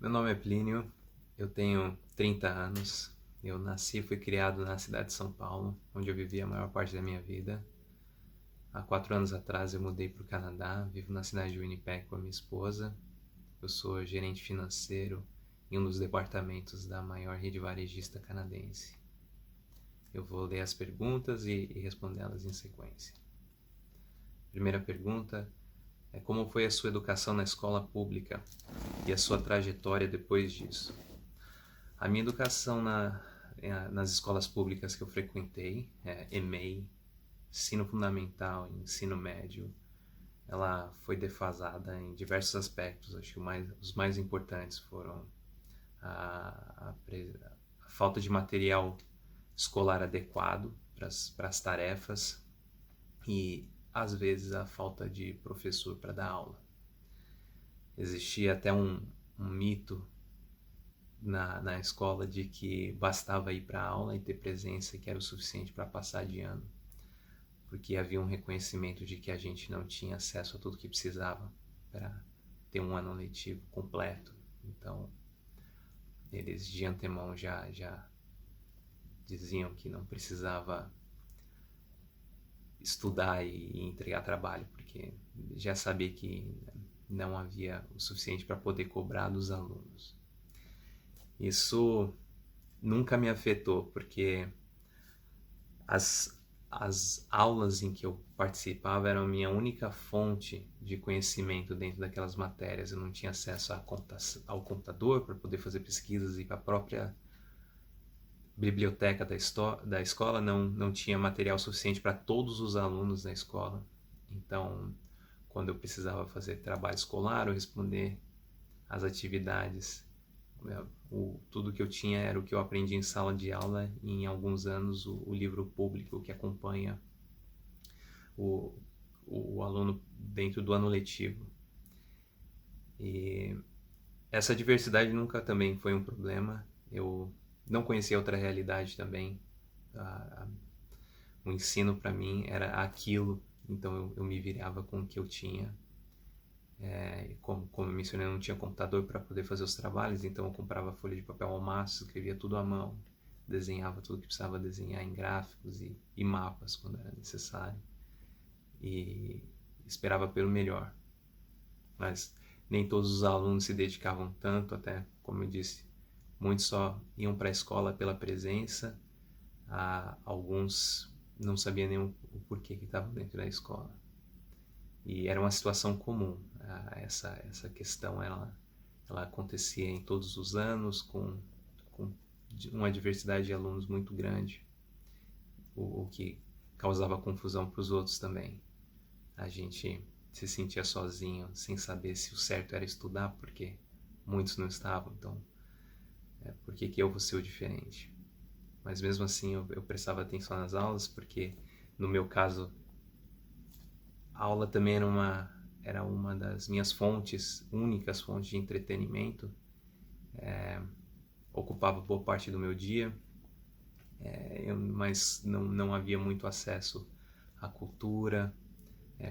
Meu nome é Plínio, eu tenho 30 anos, eu nasci e fui criado na cidade de São Paulo, onde eu vivi a maior parte da minha vida. Há 4 anos atrás eu mudei para o Canadá, vivo na cidade de Winnipeg com a minha esposa. Eu sou gerente financeiro em um dos departamentos da maior rede varejista canadense. Eu vou ler as perguntas e respondê-las em sequência. Primeira pergunta é: como foi a sua educação na escola pública e a sua trajetória depois disso? A minha educação nas escolas públicas que eu frequentei, EMEI, ensino fundamental e ensino médio, ela foi defasada em diversos aspectos. Acho que os mais importantes foram a falta de material escolar adequado para as tarefas e, às vezes, a falta de professor para dar aula. Existia até um mito na escola de que bastava ir para a aula e ter presença, que era o suficiente para passar de ano, porque havia um reconhecimento de que a gente não tinha acesso a tudo que precisava para ter um ano letivo completo. Então, eles de antemão já diziam que não precisava estudar e entregar trabalho, porque já sabia que não havia o suficiente para poder cobrar dos alunos. Isso nunca me afetou, porque as aulas em que eu participava eram a minha única fonte de conhecimento dentro daquelas matérias. Eu não tinha acesso ao computador para poder fazer pesquisas e para a própria biblioteca da escola não tinha material suficiente para todos os alunos da escola. Então, quando eu precisava fazer trabalho escolar ou responder às atividades, tudo que eu tinha era o que eu aprendi em sala de aula e, em alguns anos, o livro público que acompanha o aluno dentro do ano letivo. E essa diversidade nunca também foi um problema. Eu não conhecia outra realidade também. O ensino para mim era aquilo, então eu me virava com o que eu tinha. Como eu mencionei, eu não tinha computador para poder fazer os trabalhos, então eu comprava folha de papel ao maço, escrevia tudo à mão, desenhava tudo que precisava desenhar em gráficos e mapas quando era necessário, e esperava pelo melhor. Mas nem todos os alunos se dedicavam tanto, até como eu disse, muitos só iam para a escola pela presença, alguns não sabiam nem o porquê que estavam dentro da escola. E era uma situação comum. Essa questão ela acontecia em todos os anos, com uma diversidade de alunos muito grande, o que causava confusão para os outros também. A gente se sentia sozinho, sem saber se o certo era estudar, porque muitos não estavam. Então, por que eu vou ser o diferente? Mas mesmo assim eu prestava atenção nas aulas, porque no meu caso a aula também era uma das minhas únicas fontes de entretenimento. Ocupava boa parte do meu dia, mas não havia muito acesso à cultura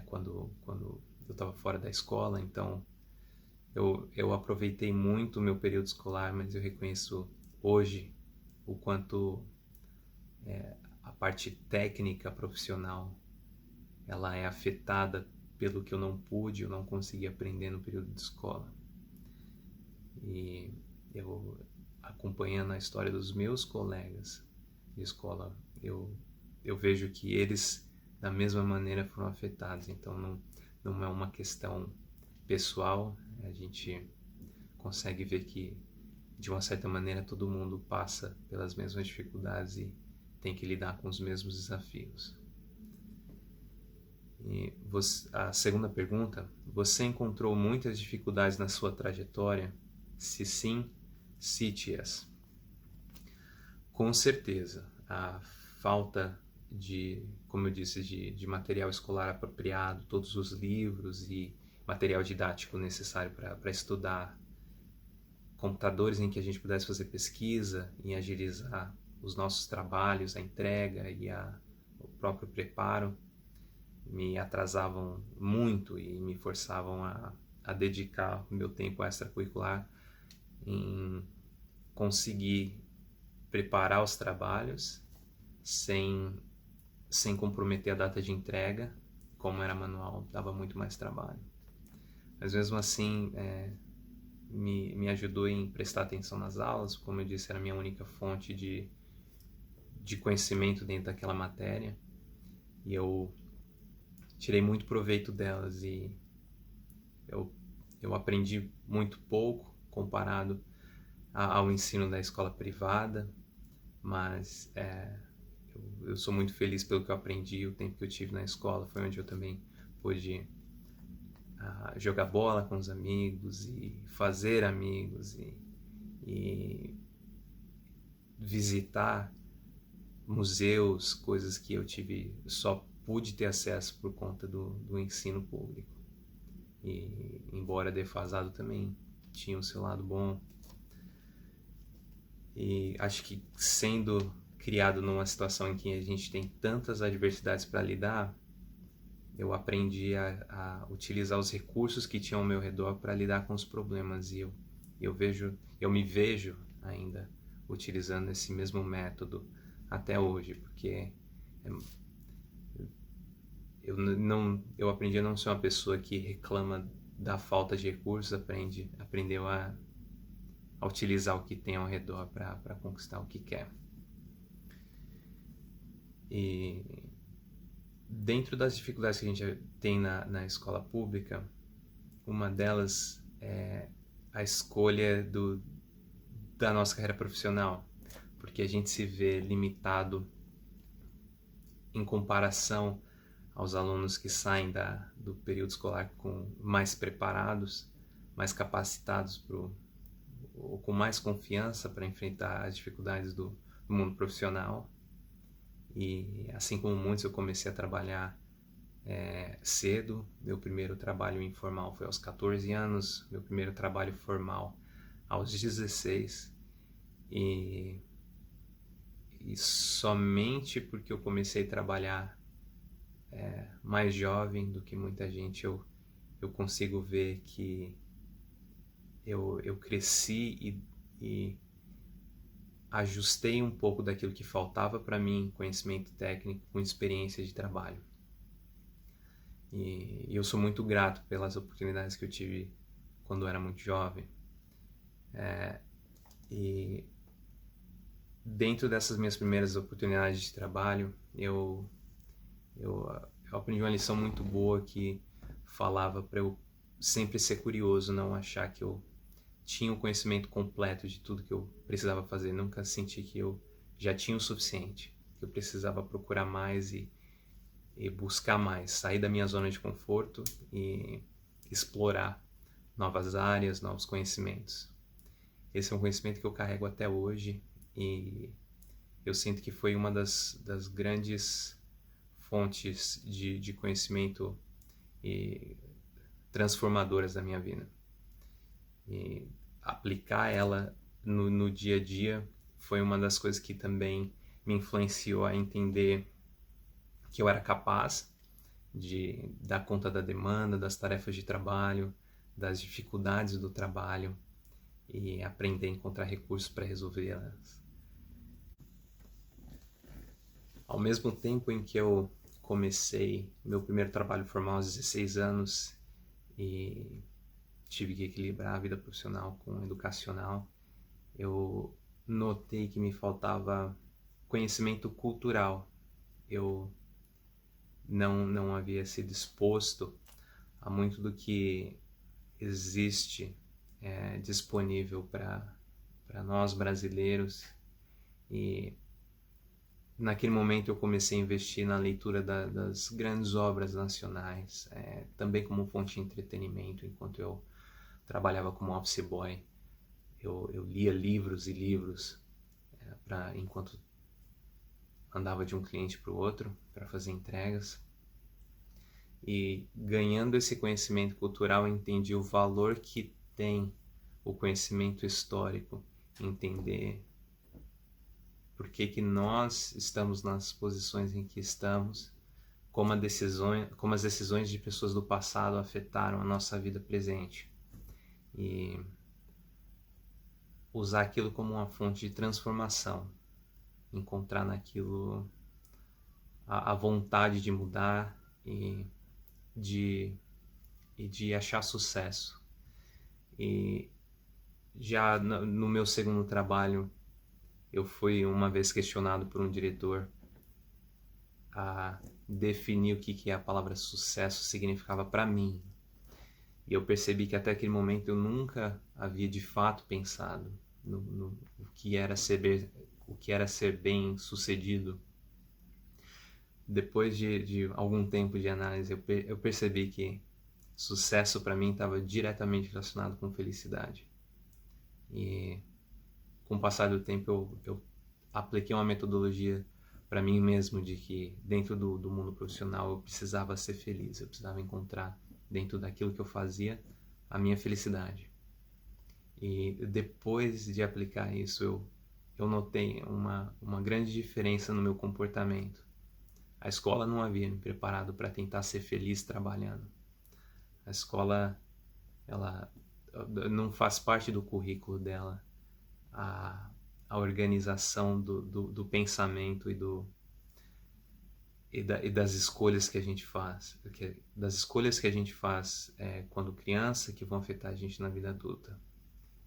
quando eu estava fora da escola. Então eu aproveitei muito o meu período escolar, mas eu reconheço hoje o quanto a parte técnica profissional ela é afetada pelo que eu não consegui aprender no período de escola. E eu, acompanhando a história dos meus colegas de escola, eu vejo que eles da mesma maneira foram afetados. Então não é uma questão pessoal, a gente consegue ver que de uma certa maneira todo mundo passa pelas mesmas dificuldades e tem que lidar com os mesmos desafios. E a segunda pergunta: você encontrou muitas dificuldades na sua trajetória? Se sim, cite-as. Com certeza, a falta como eu disse, de material escolar apropriado, todos os livros e material didático necessário para estudar, computadores em que a gente pudesse fazer pesquisa e agilizar os nossos trabalhos, a entrega e o próprio preparo, me atrasavam muito e me forçavam a dedicar o meu tempo extracurricular em conseguir preparar os trabalhos sem comprometer a data de entrega. Como era manual, dava muito mais trabalho. Mas mesmo assim, me ajudou em prestar atenção nas aulas. Como eu disse, era a minha única fonte de conhecimento dentro daquela matéria. E eu tirei muito proveito delas e eu aprendi muito pouco comparado ao ensino da escola privada, mas eu sou muito feliz pelo que eu aprendi. O tempo que eu tive na escola foi onde eu também pude jogar bola com os amigos e fazer amigos e visitar museus, coisas que eu só pude ter acesso por conta do ensino público. E embora defasado, também tinha o seu lado bom. E acho que sendo criado numa situação em que a gente tem tantas adversidades para lidar, eu aprendi a utilizar os recursos que tinham ao meu redor para lidar com os problemas. E eu me vejo ainda utilizando esse mesmo método até hoje, porque eu aprendi a não ser uma pessoa que reclama da falta de recursos, aprendeu a utilizar o que tem ao redor para conquistar o que quer. E dentro das dificuldades que a gente tem na escola pública, uma delas é a escolha da nossa carreira profissional, porque a gente se vê limitado em comparação aos alunos que saem do período escolar mais preparados, mais capacitados ou com mais confiança para enfrentar as dificuldades do mundo profissional. E assim como muitos, eu comecei a trabalhar cedo. Meu primeiro trabalho informal foi aos 14 anos, meu primeiro trabalho formal aos 16. E somente porque eu comecei a trabalhar mais jovem do que muita gente, eu consigo ver que eu cresci e ajustei um pouco daquilo que faltava para mim, conhecimento técnico, com experiência de trabalho. E eu sou muito grato pelas oportunidades que eu tive quando eu era muito jovem. E dentro dessas minhas primeiras oportunidades de trabalho, eu aprendi uma lição muito boa que falava para eu sempre ser curioso, não achar que eu tinha o conhecimento completo de tudo que eu precisava fazer. Nunca senti que eu já tinha o suficiente, que eu precisava procurar mais e buscar mais, sair da minha zona de conforto e explorar novas áreas, novos conhecimentos. Esse é um conhecimento que eu carrego até hoje e eu sinto que foi uma das grandes fontes de conhecimento e transformadoras da minha vida. E aplicar ela no dia a dia foi uma das coisas que também me influenciou a entender que eu era capaz de dar conta da demanda, das tarefas de trabalho, das dificuldades do trabalho e aprender a encontrar recursos para resolvê-las. Ao mesmo tempo em que eu comecei meu primeiro trabalho formal aos 16 anos e tive que equilibrar a vida profissional com a educacional, eu notei que me faltava conhecimento cultural. Eu não havia sido exposto a muito do que existe disponível para nós brasileiros. E naquele momento eu comecei a investir na leitura das grandes obras nacionais, também como fonte de entretenimento. Enquanto eu trabalhava como office boy, eu lia livros e livros enquanto andava de um cliente para o outro para fazer entregas. E ganhando esse conhecimento cultural, eu entendi o valor que tem o conhecimento histórico, entender por que nós estamos nas posições em que estamos, como as decisões de pessoas do passado afetaram a nossa vida presente. E usar aquilo como uma fonte de transformação, encontrar naquilo a vontade de mudar de, e de achar sucesso. E já no meu segundo trabalho, eu fui uma vez questionado por um diretor a definir o que a palavra sucesso significava para mim. E eu percebi que até aquele momento eu nunca havia de fato pensado no o que era ser bem sucedido. Depois de algum tempo de análise, eu percebi que sucesso para mim estava diretamente relacionado com felicidade. E com o passar do tempo eu apliquei uma metodologia para mim mesmo de que dentro do mundo profissional eu precisava ser feliz, eu precisava encontrar dentro daquilo que eu fazia a minha felicidade. E depois de aplicar isso eu notei uma grande diferença no meu comportamento. A escola não havia me preparado para tentar ser feliz trabalhando. A escola, ela não faz parte do currículo dela a organização do pensamento e das escolhas que a gente faz. Das escolhas que a gente faz quando criança que vão afetar a gente na vida adulta.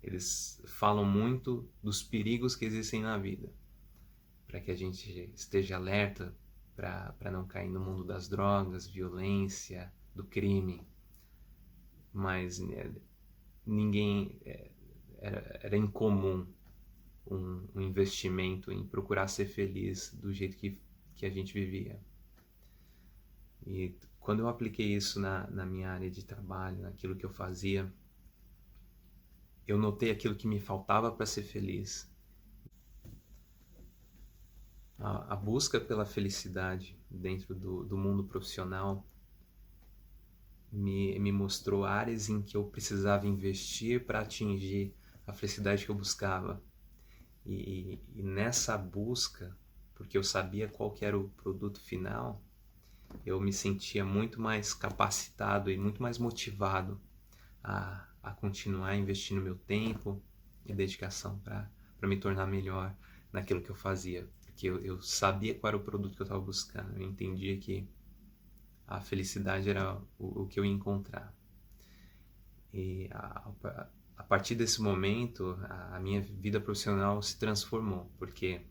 Eles falam muito dos perigos que existem na vida, para que a gente esteja alerta para não cair no mundo das drogas, violência, do crime. Mas ninguém era incomum um investimento em procurar ser feliz do jeito que a gente vivia. E quando eu apliquei isso na minha área de trabalho, naquilo que eu fazia, eu notei aquilo que me faltava para ser feliz. A busca pela felicidade dentro do mundo profissional me mostrou áreas em que eu precisava investir para atingir a felicidade que eu buscava. E nessa busca, porque eu sabia qual que era o produto final, eu me sentia muito mais capacitado e muito mais motivado a continuar investindo meu tempo e dedicação para me tornar melhor naquilo que eu fazia. Porque eu sabia qual era o produto que eu estava buscando, eu entendia que a felicidade era o que eu ia encontrar. E a partir desse momento, a minha vida profissional se transformou, porque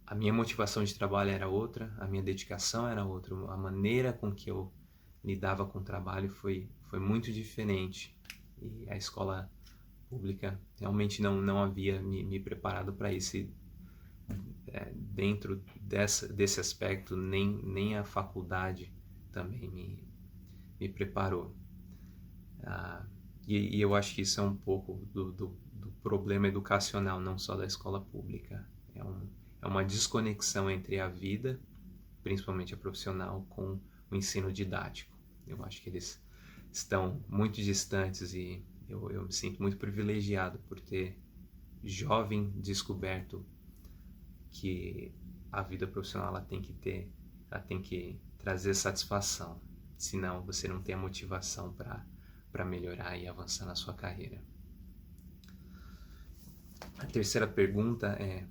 a minha motivação de trabalho era outra, a minha dedicação era outra, a maneira com que eu lidava com o trabalho foi muito diferente. E a escola pública realmente não havia me preparado para isso. E, dentro desse aspecto, nem a faculdade também me preparou. E eu acho que isso é um pouco do problema educacional, não só da escola pública. É uma desconexão entre a vida, principalmente a profissional, com o ensino didático. Eu acho que eles estão muito distantes e eu me sinto muito privilegiado por ter jovem descoberto que a vida profissional ela tem que trazer satisfação, senão você não tem a motivação para melhorar e avançar na sua carreira. A terceira pergunta é: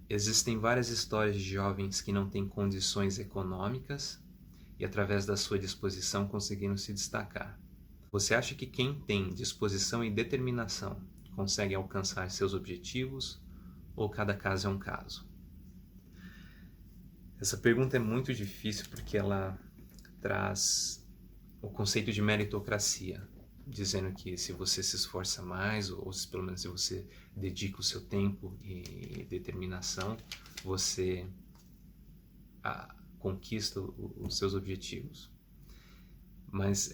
existem várias histórias de jovens que não têm condições econômicas e através da sua disposição conseguiram se destacar. Você acha que quem tem disposição e determinação consegue alcançar seus objetivos ou cada caso é um caso? Essa pergunta é muito difícil porque ela traz o conceito de meritocracia, dizendo que se você se esforça mais, ou se pelo menos se você dedica o seu tempo e determinação, você conquista os seus objetivos. Mas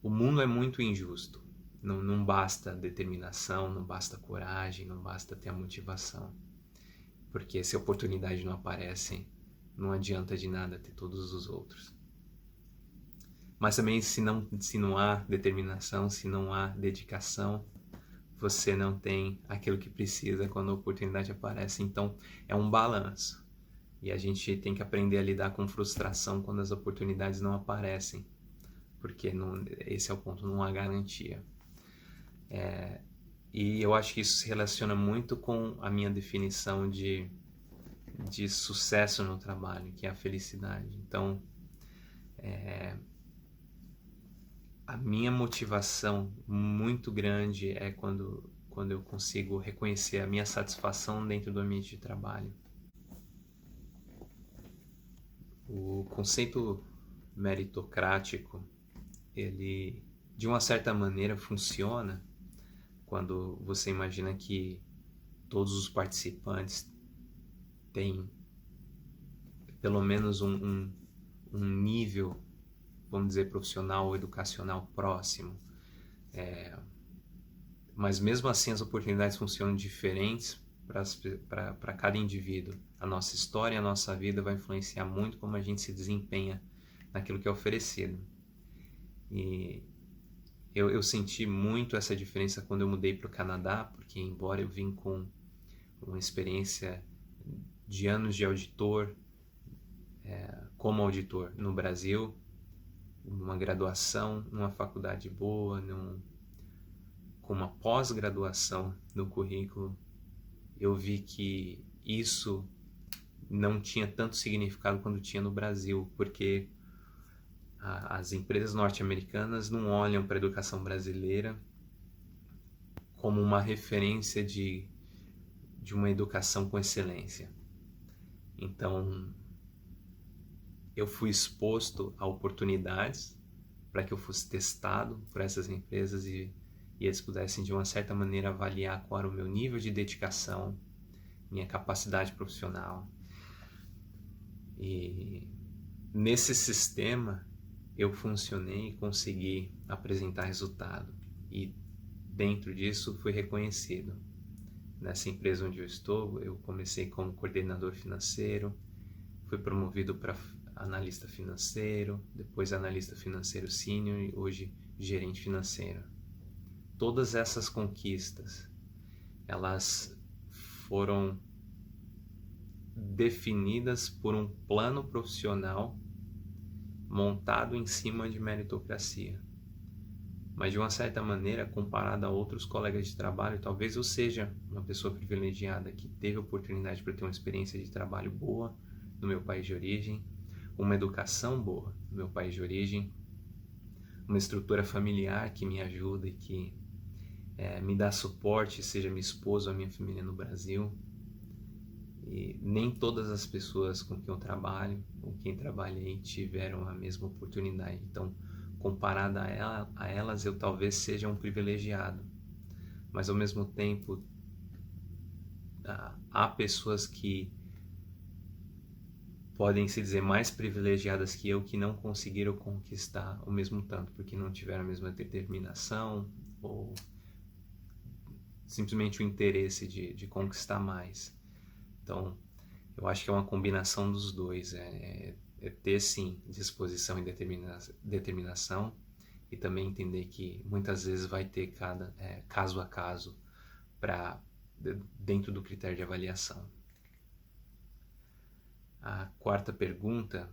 o mundo é muito injusto. Não basta determinação, não basta coragem, não basta ter a motivação. Porque se a oportunidade não aparece, não adianta de nada ter todos os outros. Mas também se não há determinação, se não há dedicação, você não tem aquilo que precisa quando a oportunidade aparece. Então é um balanço. E a gente tem que aprender a lidar com frustração quando as oportunidades não aparecem. Porque esse é o ponto, não há garantia. E eu acho que isso se relaciona muito com a minha definição de sucesso no trabalho, que é a felicidade. Então, a minha motivação muito grande é quando eu consigo reconhecer a minha satisfação dentro do ambiente de trabalho. O conceito meritocrático, ele de uma certa maneira funciona quando você imagina que todos os participantes têm pelo menos um nível, vamos dizer, profissional ou educacional próximo. Mas mesmo assim as oportunidades funcionam diferentes para cada indivíduo. A nossa história, a nossa vida vai influenciar muito como a gente se desempenha naquilo que é oferecido. E eu senti muito essa diferença quando eu mudei para o Canadá, porque embora eu vim com uma experiência de anos de auditor, como auditor no Brasil, uma graduação, numa faculdade boa, com uma pós-graduação no currículo, eu vi que isso não tinha tanto significado quanto tinha no Brasil, porque as empresas norte-americanas não olham para a educação brasileira como uma referência de uma educação com excelência. Então, eu fui exposto a oportunidades para que eu fosse testado por essas empresas e eles pudessem, de uma certa maneira, avaliar qual era o meu nível de dedicação, minha capacidade profissional. E nesse sistema, eu funcionei e consegui apresentar resultado. E dentro disso, fui reconhecido. Nessa empresa onde eu estou, eu comecei como coordenador financeiro, fui promovido para analista financeiro, depois analista financeiro sênior e hoje gerente financeiro. Todas essas conquistas, elas foram definidas por um plano profissional montado em cima de meritocracia. Mas de uma certa maneira, comparado a outros colegas de trabalho, talvez eu seja uma pessoa privilegiada que teve oportunidade para ter uma experiência de trabalho boa no meu país de origem, uma educação boa no meu país de origem, uma estrutura familiar que me ajuda e que me dá suporte, seja minha esposa ou minha família no Brasil. E nem todas as pessoas com quem eu trabalho, com quem trabalhei, tiveram a mesma oportunidade. Então, comparado a elas, eu talvez seja um privilegiado. Mas, ao mesmo tempo, há pessoas que podem se dizer mais privilegiadas que eu, que não conseguiram conquistar o mesmo tanto, porque não tiveram a mesma determinação ou simplesmente o interesse de conquistar mais. Então, eu acho que é uma combinação dos dois, é ter sim disposição e determinação e também entender que muitas vezes vai ter caso a caso dentro do critério de avaliação. A quarta pergunta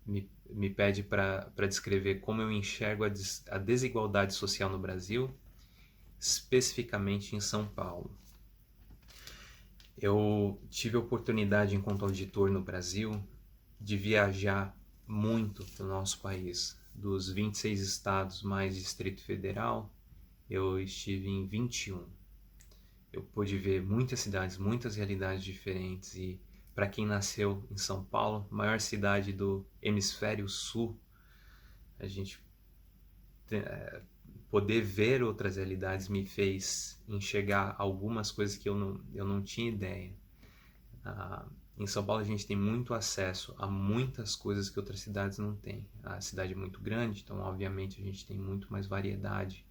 me pede para descrever como eu enxergo a desigualdade social no Brasil, especificamente em São Paulo. Eu tive a oportunidade, enquanto auditor no Brasil, de viajar muito pelo nosso país. Dos 26 estados mais Distrito Federal, eu estive em 21. Eu pude ver muitas cidades, muitas realidades diferentes e para quem nasceu em São Paulo, maior cidade do hemisfério sul, a gente poder ver outras realidades me fez enxergar algumas coisas que eu não tinha ideia. Em São Paulo a gente tem muito acesso a muitas coisas que outras cidades não têm. A cidade é muito grande, então obviamente a gente tem muito mais variedade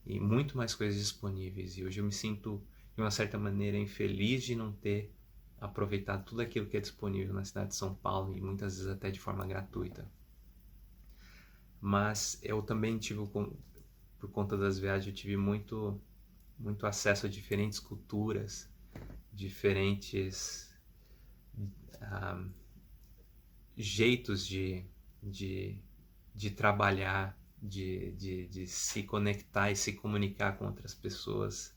e muito mais coisas disponíveis. E hoje eu me sinto, de uma certa maneira, infeliz de não ter aproveitado tudo aquilo que é disponível na cidade de São Paulo e muitas vezes até de forma gratuita. Mas eu também tive, por conta das viagens, eu tive muito acesso a diferentes culturas, diferentes jeitos de trabalhar, de se conectar e se comunicar com outras pessoas.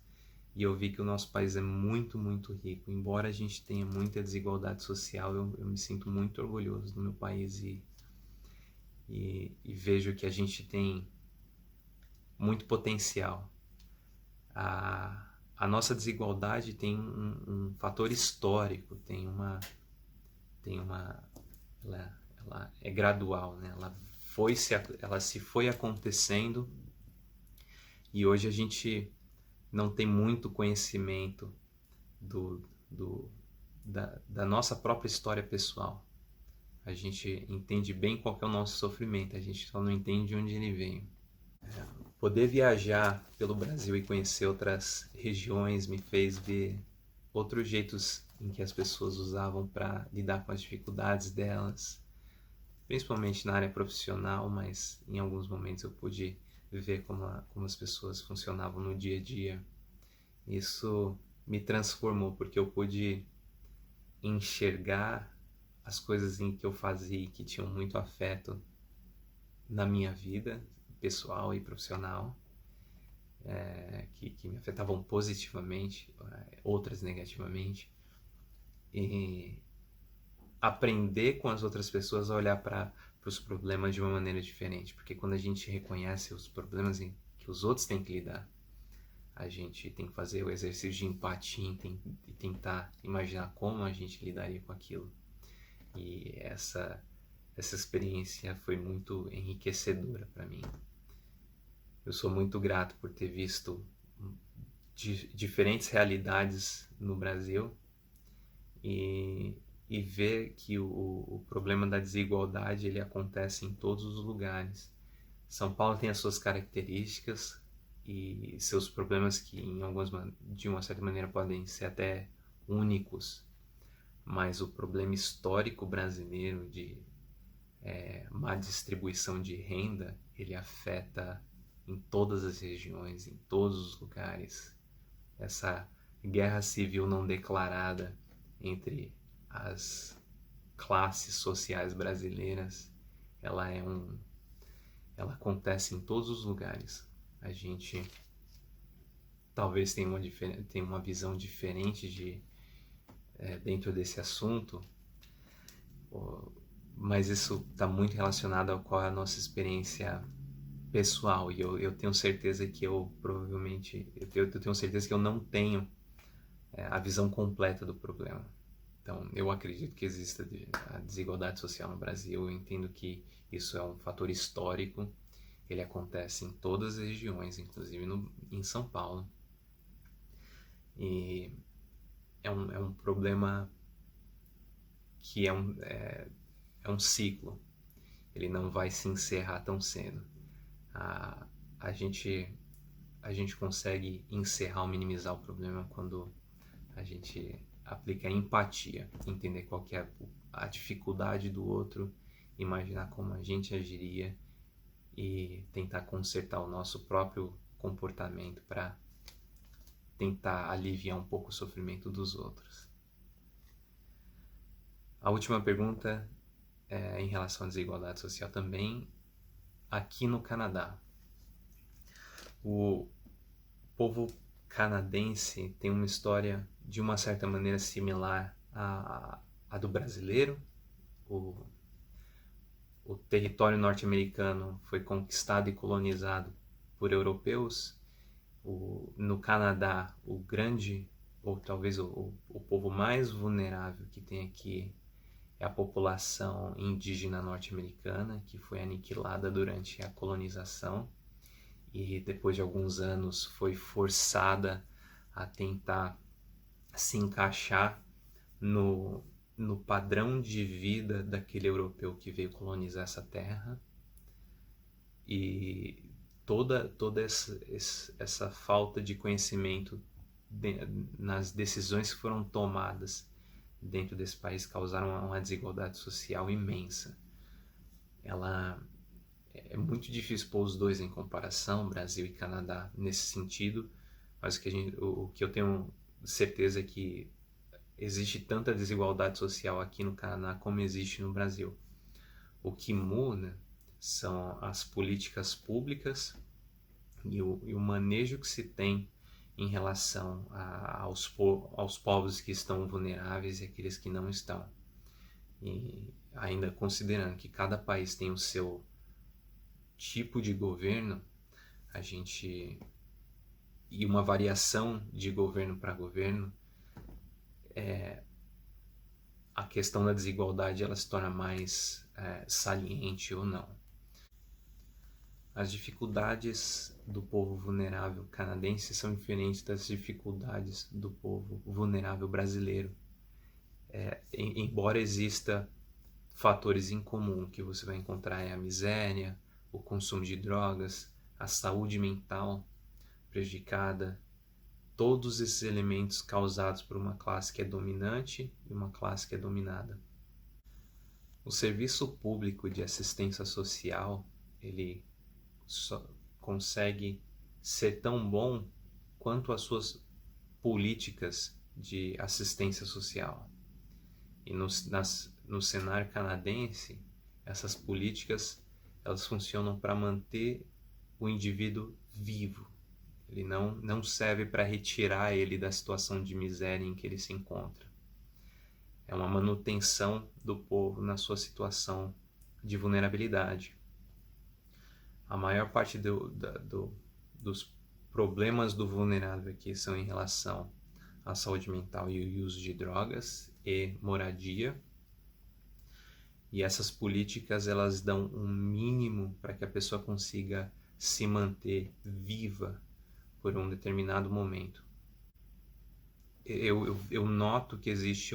E eu vi que o nosso país é muito, muito rico. Embora a gente tenha muita desigualdade social, eu me sinto muito orgulhoso do meu país e vejo que a gente tem muito potencial. A nossa desigualdade tem um fator histórico, ela é gradual, né? Ela se foi acontecendo e hoje a gente não tem muito conhecimento do, do, da nossa própria história pessoal. A gente entende bem qual que é o nosso sofrimento, a gente só não entende de onde ele veio. Poder viajar pelo Brasil e conhecer outras regiões me fez ver outros jeitos em que as pessoas usavam para lidar com as dificuldades delas, principalmente na área profissional, mas em alguns momentos eu pude ver como as pessoas funcionavam no dia a dia. Isso me transformou, porque eu pude enxergar as coisas em que eu fazia e que tinham muito afeto na minha vida pessoal e profissional, que me afetavam positivamente, outras negativamente, e aprender com as outras pessoas a olhar para os problemas de uma maneira diferente, porque quando a gente reconhece os problemas que os outros têm que lidar, a gente tem que fazer o exercício de empatia e tentar imaginar como a gente lidaria com aquilo. E essa experiência foi muito enriquecedora para mim. Eu sou muito grato por ter visto diferentes realidades no Brasil e ver que o problema da desigualdade ele acontece em todos os lugares. São Paulo tem as suas características e seus problemas que de uma certa maneira podem ser até únicos, mas o problema histórico brasileiro de má distribuição de renda, ele afeta em todas as regiões, em todos os lugares. Essa guerra civil não declarada entre as classes sociais brasileiras, ela acontece em todos os lugares. A gente talvez tenha uma visão diferente dentro desse assunto, mas isso está muito relacionado a qual é a nossa experiência pessoal, e eu tenho certeza que eu tenho certeza que eu não tenho a visão completa do problema. Então, eu acredito que exista a desigualdade social no Brasil, eu entendo que isso é um fator histórico, ele acontece em todas as regiões, inclusive em São Paulo, e é um problema que é um ciclo, ele não vai se encerrar tão cedo. A gente consegue encerrar ou minimizar o problema quando a gente aplica empatia, entender qual que é a dificuldade do outro, imaginar como a gente agiria e tentar consertar o nosso próprio comportamento para tentar aliviar um pouco o sofrimento dos outros. A última pergunta é em relação à desigualdade social também aqui no Canadá. O povo canadense tem uma história de uma certa maneira similar à do brasileiro. O território norte-americano foi conquistado e colonizado por europeus. No Canadá, o grande, ou talvez o povo mais vulnerável que tem aqui é a população indígena norte-americana, que foi aniquilada durante a colonização e depois de alguns anos foi forçada a tentar se encaixar no padrão de vida daquele europeu que veio colonizar essa terra. E toda essa falta de conhecimento nas decisões que foram tomadas dentro desse país causaram uma desigualdade social imensa. É muito difícil pôr os dois em comparação, Brasil e Canadá, nesse sentido, mas o que eu tenho certeza é que existe tanta desigualdade social aqui no Canadá como existe no Brasil. O que muda são as políticas públicas e o manejo que se tem em relação aos povos que estão vulneráveis e aqueles que não estão. E ainda considerando que cada país tem o seu tipo de governo, a gente e uma variação de governo para governo, a questão da desigualdade ela se torna mais saliente ou não. As dificuldades do povo vulnerável canadense são diferentes das dificuldades do povo vulnerável brasileiro. Embora exista fatores em comum que você vai encontrar é a miséria, o consumo de drogas, a saúde mental prejudicada, todos esses elementos causados por uma classe que é dominante e uma classe que é dominada. O serviço público de assistência social, ele só consegue ser tão bom quanto as suas políticas de assistência social. E no cenário canadense, essas políticas elas funcionam para manter o indivíduo vivo. Ele não serve para retirar ele da situação de miséria em que ele se encontra. É uma manutenção do povo na sua situação de vulnerabilidade. A maior parte dos problemas do vulnerável aqui são em relação à saúde mental e o uso de drogas e moradia. E essas políticas elas dão um mínimo para que a pessoa consiga se manter viva por um determinado momento. Eu noto que existe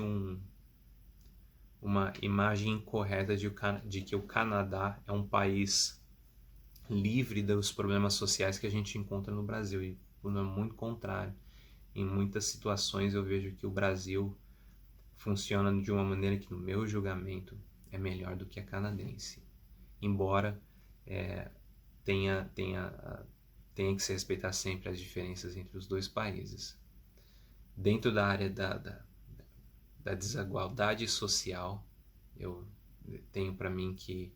uma imagem incorreta de que o Canadá é um país livre dos problemas sociais que a gente encontra no Brasil, e não é muito contrário. Em muitas situações eu vejo que o Brasil funciona de uma maneira que, no meu julgamento, é melhor do que a canadense, embora tenha que se respeitar sempre as diferenças entre os dois países. Dentro da área da desigualdade social, eu tenho para mim que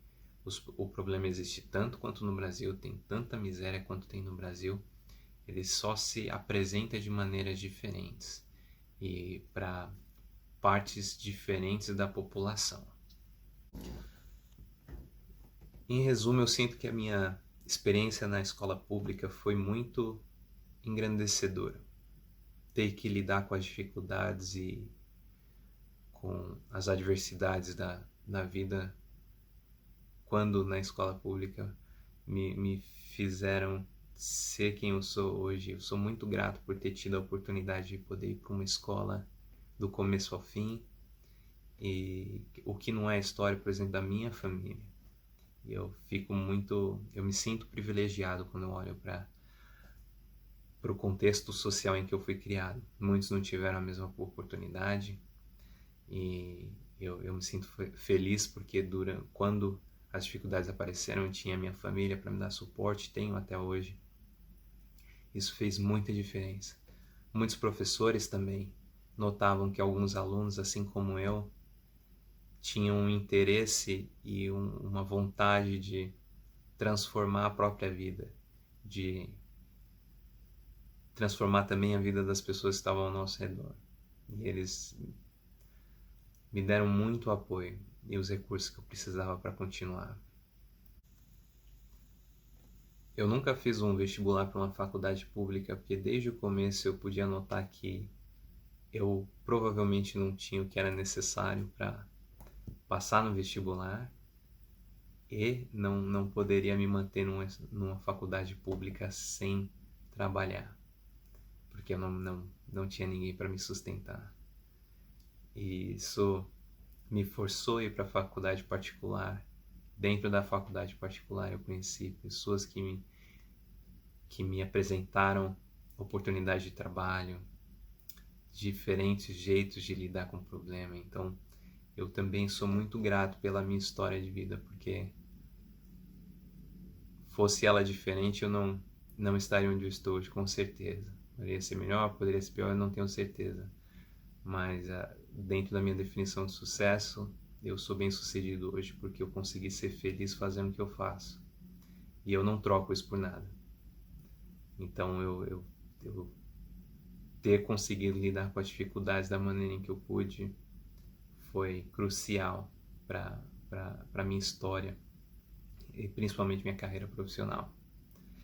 o problema existe tanto quanto no Brasil, tem tanta miséria quanto tem no Brasil, ele só se apresenta de maneiras diferentes e para partes diferentes da população. Em resumo, eu sinto que a minha experiência na escola pública foi muito engrandecedora. Ter que lidar com as dificuldades e com as adversidades da vida quando na escola pública me fizeram ser quem eu sou hoje. Eu sou muito grato por ter tido a oportunidade de poder ir para uma escola do começo ao fim, e o que não é a história, por exemplo, da minha família. E eu me sinto privilegiado quando eu olho para o contexto social em que eu fui criado. Muitos não tiveram a mesma oportunidade, e eu me sinto feliz porque quando as dificuldades apareceram, eu tinha minha família para me dar suporte, tenho até hoje. Isso fez muita diferença. Muitos professores também notavam que alguns alunos, assim como eu, tinham um interesse e uma vontade de transformar a própria vida, de transformar também a vida das pessoas que estavam ao nosso redor. E eles me deram muito apoio e os recursos que eu precisava para continuar. Eu nunca fiz um vestibular para uma faculdade pública, porque desde o começo eu podia notar que eu provavelmente não tinha o que era necessário para passar no vestibular e não poderia me manter numa faculdade pública sem trabalhar, porque eu não tinha ninguém para me sustentar. E isso me forçou a ir para a faculdade particular. Dentro da faculdade particular eu conheci pessoas que me apresentaram oportunidade de trabalho, diferentes jeitos de lidar com o problema. Então eu também sou muito grato pela minha história de vida, porque fosse ela diferente eu não estaria onde eu estou hoje, com certeza. Poderia ser melhor, poderia ser pior, eu não tenho certeza. Mas dentro da minha definição de sucesso, eu sou bem sucedido hoje porque eu consegui ser feliz fazendo o que eu faço. E eu não troco isso por nada. Então eu ter conseguido lidar com as dificuldades da maneira em que eu pude foi crucial para a minha história e principalmente minha carreira profissional.